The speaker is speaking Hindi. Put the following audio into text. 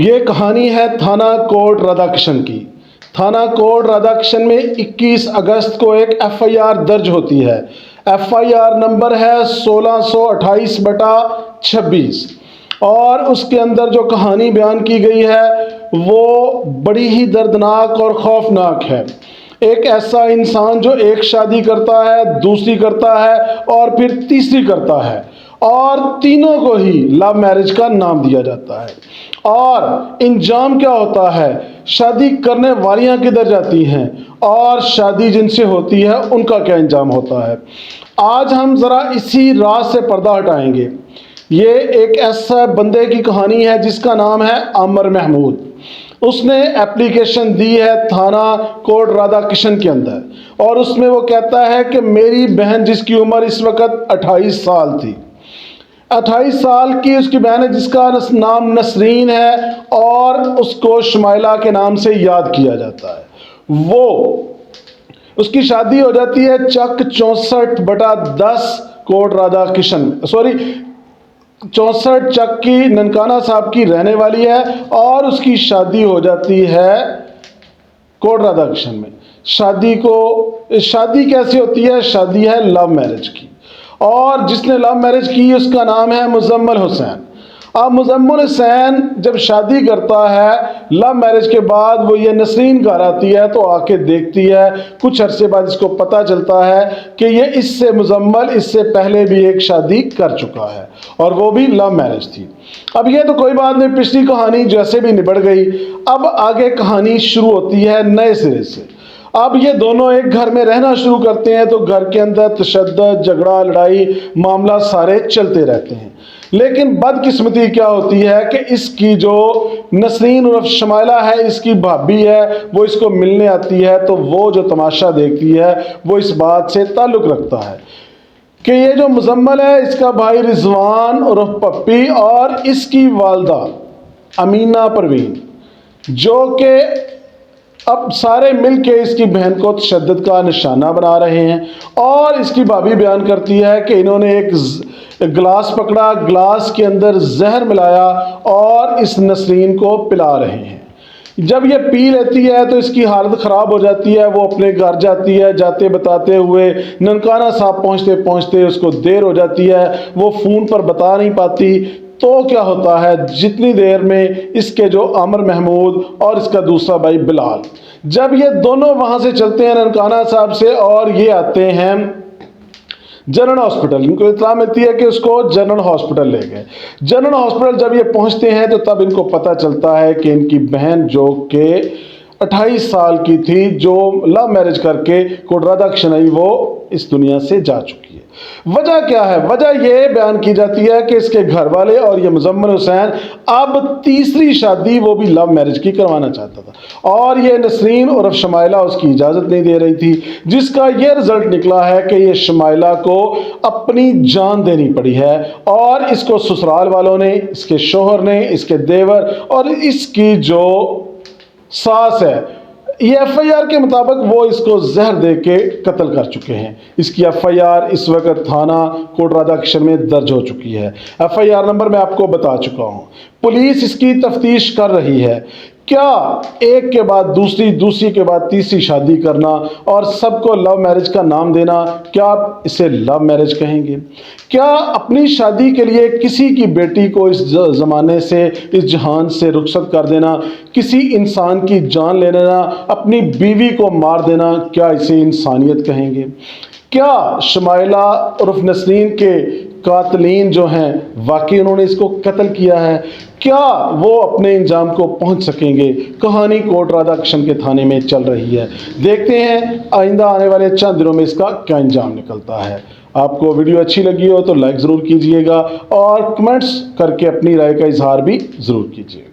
ये कहानी है थाना कोट राधाकिशन की। थाना कोट राधाकिशन में 21 अगस्त को एक एफआईआर दर्ज होती है। एफआईआर नंबर है 1628/26 और उसके अंदर जो कहानी बयान की गई है वो बड़ी ही दर्दनाक और खौफनाक है। एक ऐसा इंसान जो एक शादी करता है, दूसरी करता है और फिर तीसरी करता है और तीनों को ही लव मैरिज का नाम दिया जाता है। और इंजाम क्या होता है, शादी करने वालियां किधर जाती हैं और शादी जिनसे होती है उनका क्या इंजाम होता है। आज हम ज़रा इसी राज से पर्दा हटाएंगे। ये एक ऐसा बंदे की कहानी है जिसका नाम है आमिर महमूद। उसने एप्लीकेशन दी है थाना कोट राधाकिशन के अंदर और उसमें वो कहता है कि मेरी बहन जिसकी उम्र इस वक्त 28 साल थी, 28 साल की उसकी बहन है जिसका नाम नसरीन है और उसको शमाइला के नाम से याद किया जाता है। वो उसकी शादी हो जाती है चक 64/10 कोट राधाकिशन 64 चक की ननकाना साहब की रहने वाली है और उसकी शादी हो जाती है कोट राधाकिशन में। शादी कैसी होती है? शादी है लव मैरिज की और जिसने लव मैरिज की उसका नाम है मुजम्मिल हुसैन। अब मुजम्मिल हुसैन जब शादी करता है लव मैरिज के बाद, वो ये नसरीन घर आती है तो आके देखती है। कुछ अरसे बाद इसको पता चलता है कि ये मुजम्मिल इससे पहले भी एक शादी कर चुका है और वो भी लव मैरिज थी। अब ये तो कोई बात नहीं, पिछली कहानी जैसे भी निबड़ गई। अब आगे कहानी शुरू होती है नए सिरे से। अब ये दोनों एक घर में रहना शुरू करते हैं तो घर के अंदर तशद्दुद, झगड़ा, लड़ाई, मामला सारे चलते रहते हैं। लेकिन बदकिस्मती क्या होती है कि इसकी जो नसरीन उर्फ शमाइला है, इसकी भाभी है, वो इसको मिलने आती है तो वो जो तमाशा देखती है वो इस बात से ताल्लुक़ रखता है कि ये जो मुजम्मिल है इसका भाई रिजवान उर्फ पप्पी और इसकी वालदा अमीना परवीन, जो कि अब सारे मिलके इसकी बहन को तशद्दुद का निशाना बना रहे हैं। और इसकी भाभी बयान करती है कि इन्होंने एक गिलास पकड़ा, गिलास के अंदर जहर मिलाया और इस नसरीन को पिला रहे हैं। जब ये पी लेती है तो इसकी हालत ख़राब हो जाती है। वो अपने घर जाती है, जाते बताते हुए ननकाना साहब पहुँचते पहुँचते उसको देर हो जाती है। वो फ़ोन पर बता नहीं पाती। तो क्या होता है, जितनी देर में इसके जो आमिर महमूद और इसका दूसरा भाई बिलाल, जब ये दोनों वहाँ से चलते हैं ननकाना साहब से और ये आते हैं जनरल हॉस्पिटल, इनको इत्तला मिलती है कि उसको जनरल हॉस्पिटल ले गए। जनरल हॉस्पिटल जब ये पहुँचते हैं तो तब इनको पता चलता है कि इनकी बहन जो कि 28 साल की थी, जो लव मैरिज करके कोट राधाकिशन आई, वो इस दुनिया से जा चुकी है। वजह क्या है? वजह यह बयान की जाती है कि इसके घर वाले और ये मुजम्मिल हुसैन अब तीसरी शादी, वो भी लव मैरिज की, करवाना चाहता था और ये नसरीन उर्फ शमाइला उसकी इजाज़त नहीं दे रही थी, जिसका ये रिजल्ट निकला है कि ये शमाइला को अपनी जान देनी पड़ी है। और इसको ससुराल वालों ने, इसके शोहर ने, इसके देवर और इसकी जो सास है, ये एफआईआर के मुताबिक वो इसको जहर दे के कत्ल कर चुके हैं। इसकी एफआईआर इस वक्त थाना कोट राधाकिशन में दर्ज हो चुकी है। एफआईआर नंबर मैं आपको बता चुका हूँ। पुलिस इसकी तफ्तीश कर रही है। क्या एक के बाद दूसरी, दूसरी के बाद तीसरी शादी करना और सबको लव मैरिज का नाम देना, क्या आप इसे लव मैरिज कहेंगे? क्या अपनी शादी के लिए किसी की बेटी को इस ज़माने से, इस जहान से रुखसत कर देना, किसी इंसान की जान ले लेना, अपनी बीवी को मार देना, क्या इसे इंसानियत कहेंगे? क्या शमाइला उर्फ नसरीन के कातलीन जो हैं वाकई उन्होंने इसको कत्ल किया है? क्या वो अपने इंजाम को पहुंच सकेंगे? कहानी कोट राधाकिशन के थाने में चल रही है। देखते हैं आइंदा आने वाले चंद दिनों में इसका क्या इंजाम निकलता है। आपको वीडियो अच्छी लगी हो तो लाइक ज़रूर कीजिएगा और कमेंट्स करके अपनी राय का इजहार भी ज़रूर कीजिएगा।